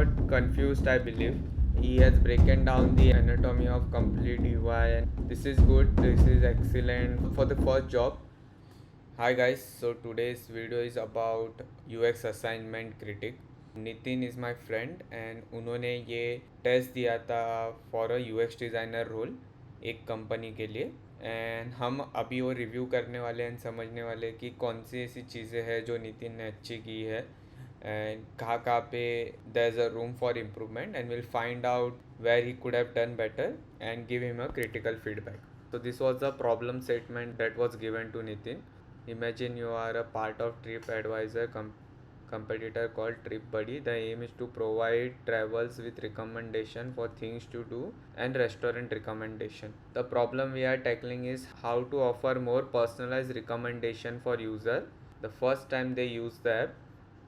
got confused, I believe. He has broken down the anatomy of complete UI, and this is good. This is excellent for the first job. Hi guys, so today's video is about UX assignment critic. Nitin is my friend and उन्होंने ये test दिया था for a UX designer role एक company के लिए, and हम अभी वो रिव्यू करने वाले हैं, समझने वाले कि कौन सी ऐसी चीज़ें हैं जो नितिन ने अच्छी की है एंड कहाँ कहाँ पे there is a room for improvement, and will find out where he could have done better and give him a critical feedback. So this was the problem statement that was given to Nitin. Imagine you are a part of TripAdvisor competitor called TripBuddy. The aim is to provide travels with recommendation for things to do and restaurant recommendation. The problem we are tackling is how to offer more personalized recommendation for user. The first time they use the app,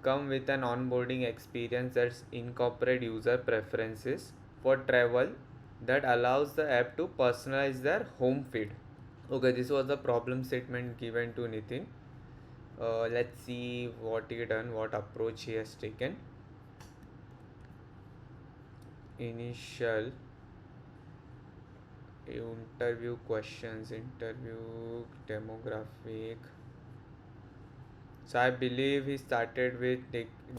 come with an onboarding experience that incorporate user preferences for travel that allows the app to personalize their home feed. Okay, this was the problem statement given to Nitin. Let's see what he done, what approach he has taken. Initial interview questions, interview demographic. So I believe he started with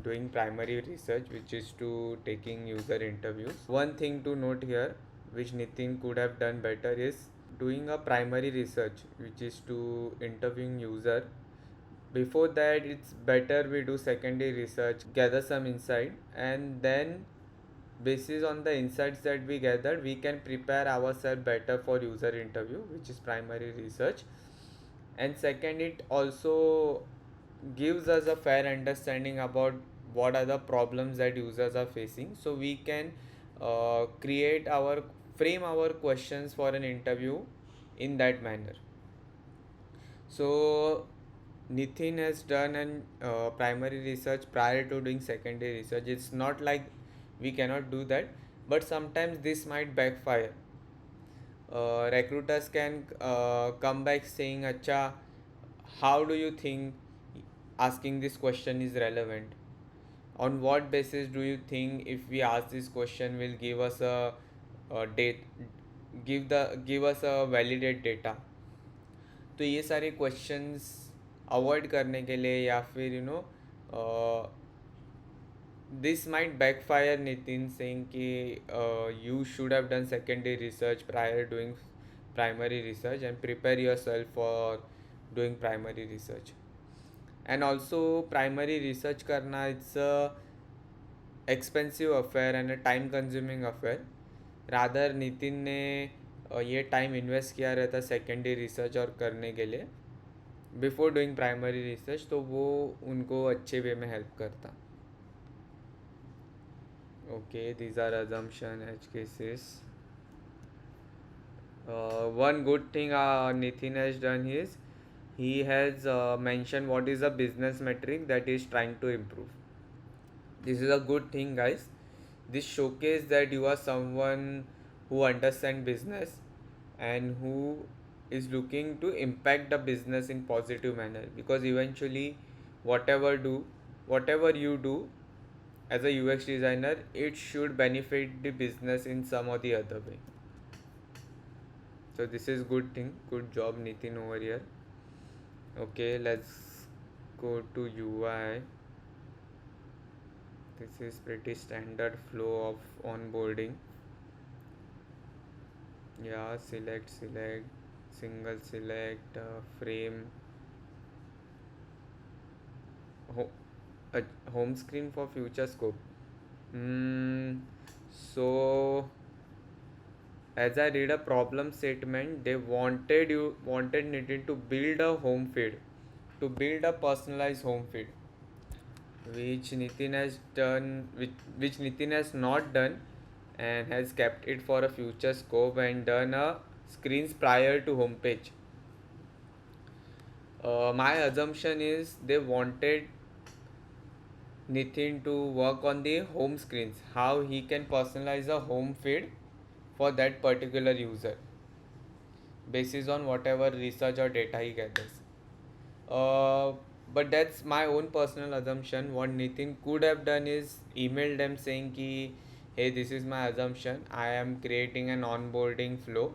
doing primary research, which is to taking user interviews. One thing to note here, which Nitin could have done better, is doing a primary research, which is to interviewing user. Before that, it's better we do secondary research, gather some insight, and then basis on the insights that we gathered, we can prepare ourselves better for user interview, which is primary research. And second, it also gives us a fair understanding about what are the problems that users are facing, so we can create our frame our questions for an interview in that manner. So Nitin has done an primary research prior to doing secondary research. It's not like we cannot do that, but sometimes this might backfire. Recruiters can come back saying, "Acha, how do you think asking this question is relevant? On what basis do you think if we ask this question will give us a date, give us a validate data?" तो ये सारे questions avoid करने के लिए, या फिर this might backfire Nitin saying कि you should have done secondary research prior doing primary research and prepare yourself for doing primary research. And also primary research करना, it's a expensive affair and a time consuming affair. rather Nitin ने ये time invest किया रहता secondary research और करने के लिए before doing primary research, तो वो उनको अच्छे वे में हेल्प करता. Okay, these are assumption edge cases. One good thing Nitin has done is he has mentioned what is a business metric that he is trying to improve. This is a good thing, guys. This showcases that you are someone who understands business and who is looking to impact the business in positive manner, because eventually whatever you do as a UX designer, it should benefit the business in some or the other way. So this is good thing. Good job Nitin over here. Okay, let's go to UI. This is pretty standard flow of onboarding. Yeah, select, single select, frame, a home screen for future scope. So as I read a problem statement, they wanted Nitin to build a home feed, to build a personalized home feed, which Nitin has done, which Nitin has not done, and has kept it for a future scope and done a screens prior to homepage. My assumption is they wanted Nitin to work on the home screens, how he can personalize a home feed for that particular user basis on whatever research or data he gathers. but that's my own personal assumption. What Nitin could have done is emailed them saying ki, hey, this is my assumption, I am creating an onboarding flow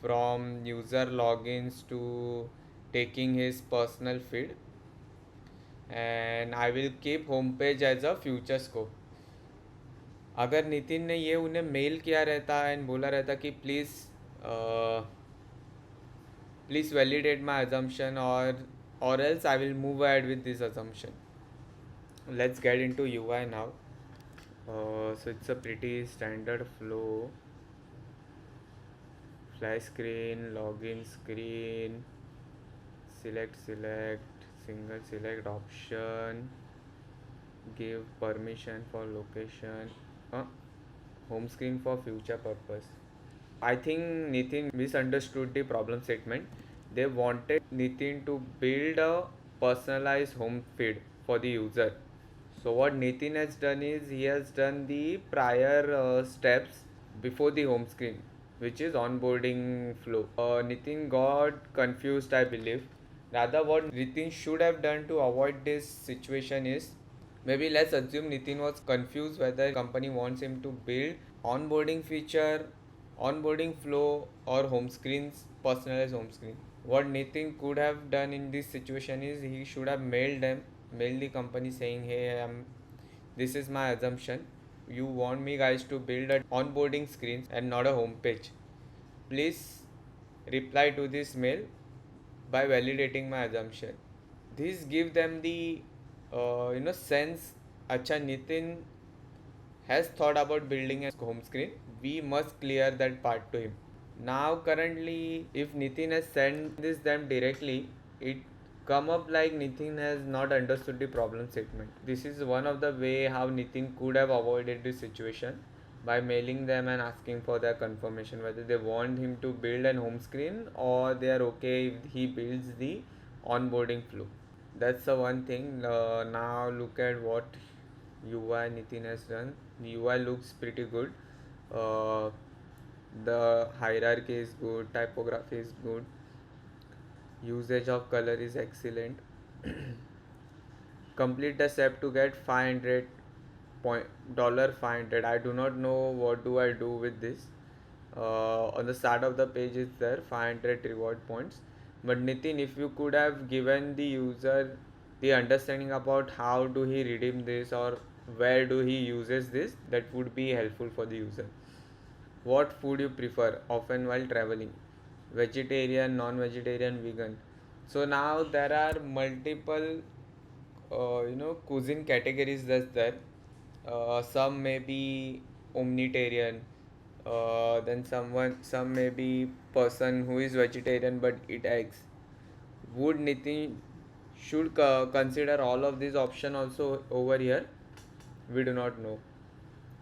from user logins to taking his personal feed, and I will keep homepage as a future scope. अगर नितिन ने ये उन्हें mail किया रहता and बोला रहता कि please validate my assumption, or else I will move ahead with this assumption. Let's get into UI now. So it's a pretty standard flow: flash screen, login screen, select, single select option, give permission for location, home screen for future purpose. I think Nitin misunderstood the problem statement. They wanted Nitin to build a personalized home feed for the user. So what Nitin has done is he has done the prior steps before the home screen, which is onboarding flow. Nitin got confused, I believe. Rather, what Nitin should have done to avoid this situation is, maybe let's assume Nitin was confused whether company wants him to build onboarding feature, onboarding flow, or home screens, personalized home screen. What Nitin could have done in this situation is he should have mailed the company saying, hey, this is my assumption. You want me guys to build an onboarding screen and not a home page. Please reply to this mail by validating my assumption. This give them the sense. Acha, Nitin has thought about building a home screen. We must clear that part to him. Now currently, if Nitin has sent this them directly, it come up like Nitin has not understood the problem statement. This is one of the way how Nitin could have avoided this situation, by mailing them and asking for their confirmation whether they want him to build an home screen or they are okay if he builds the onboarding flow. That's the one thing. Now look at what UI Nitin has done. The UI looks pretty good. Uh, the hierarchy is good, typography is good, usage of color is excellent. Complete the step to get 500 point $500. I do not know what do I do with this. On the start of the page is there 500 reward points, but Nitin, if you could have given the user the understanding about how do he redeem this or where do he uses this, that would be helpful for the user. What food you prefer often while traveling? Vegetarian, non-vegetarian, vegan. So now there are multiple cuisine categories that's there. Some may be omnitarian, then some may be person who is vegetarian but eat eggs. Would Nitin should consider all of these options also over here? We do not know.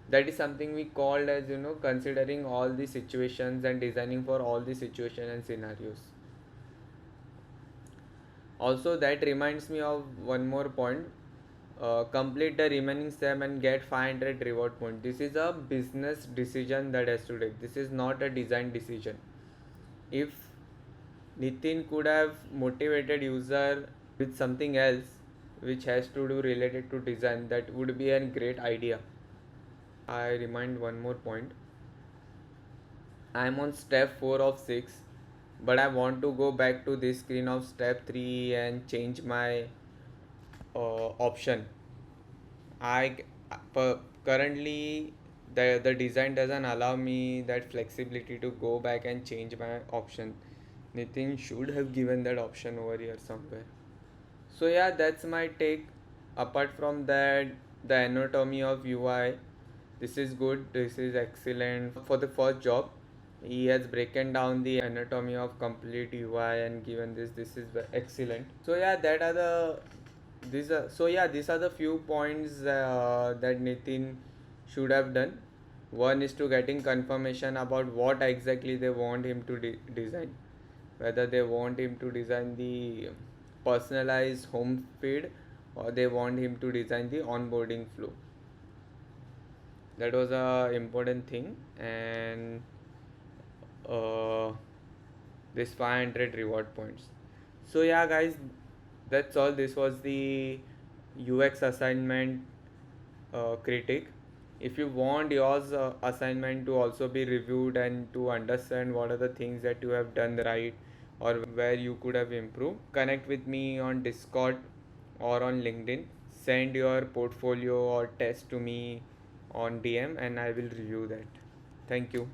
That is something we called as considering all the situations and designing for all the situations and scenarios. Also, that reminds me of one more point. Complete the remaining step and get 500 reward points. This is a business decision that has to take. This is not a design decision. If Nitin could have motivated user with something else which has to do related to design, that would be a great idea. I remind one more point. I am on step 4 of 6, but I want to go back to this screen of step 3 and change my option. I currently the design doesn't allow me that flexibility to go back and change my option. Nitin should have given that option over here somewhere. So yeah, that's my take. Apart from that, the anatomy of UI, this is good, this is excellent. For the first job, he has broken down the anatomy of complete UI and given this is excellent. So yeah, these are the few points that Nitin should have done. One is to getting confirmation about what exactly they want him to design, whether they want him to design the personalized home feed or they want him to design the onboarding flow. That was a important thing. And this 500 reward points. So yeah guys, That's all. This was the UX assignment critic. If you want yours assignment to also be reviewed and to understand what are the things that you have done right or where you could have improved, connect with me on Discord or on LinkedIn. Send your portfolio or test to me on DM and I will review that. Thank you.